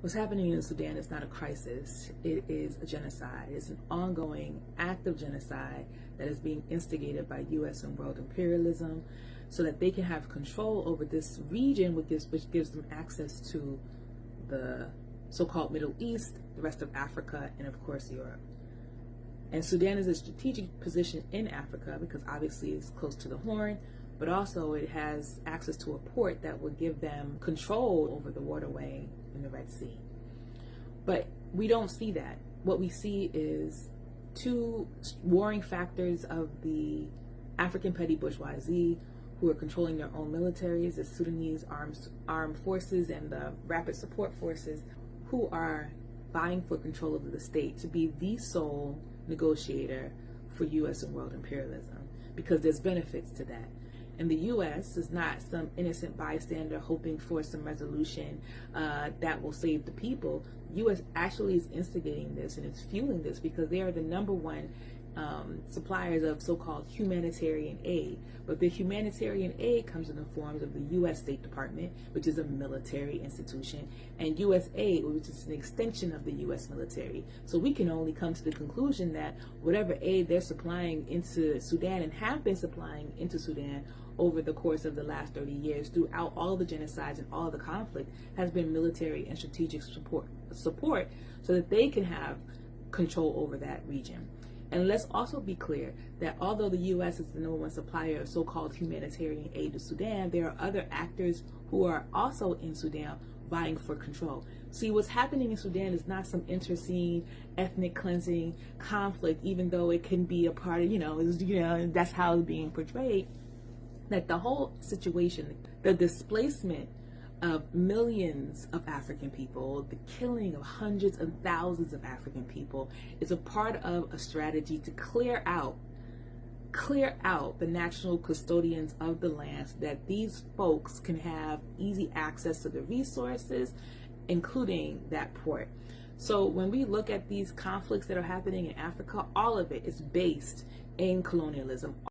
What's happening in Sudan is not a crisis. It is a genocide. It's an ongoing act of genocide that is being instigated by U.S. and world imperialism so that they can have control over this region, which gives them access to the so-called Middle East, the rest of Africa, and of course Europe. And Sudan is a strategic position in Africa because obviously it's close to the Horn, but also it has access to a port that will give them control over the waterway in the Red Sea. But we don't see that. What we see is two warring factors of the African petty bourgeoisie who are controlling their own militaries, the Sudanese armed forces and the rapid support forces, who are vying for control over the state to be the sole negotiator for U.S. and world imperialism, because there's benefits to that. And the U.S. is not some innocent bystander hoping for some resolution that will save the people. U.S. actually is instigating this and it's fueling this because they are the number one suppliers of so-called humanitarian aid. But the humanitarian aid comes in the forms of the U.S. State Department, which is a military institution, and U.S. aid, which is an extension of the U.S. military. So we can only come to the conclusion that whatever aid they're supplying into Sudan and have been supplying into Sudan over the course of the last 30 years throughout all the genocides and all the conflict has been military and strategic support so that they can have control over that region. And let's also be clear that although the U.S. is the number one supplier of so-called humanitarian aid to Sudan, there are other actors who are also in Sudan vying for control. See, what's happening in Sudan is not some interscene ethnic cleansing conflict, even though it can be a part of, that's how it's being portrayed. That the whole situation, the displacement of millions of African people, the killing of hundreds of thousands of African people, is a part of a strategy to clear out the natural custodians of the land so that these folks can have easy access to the resources, including that port. So when we look at these conflicts that are happening in Africa, all of it is based in colonialism.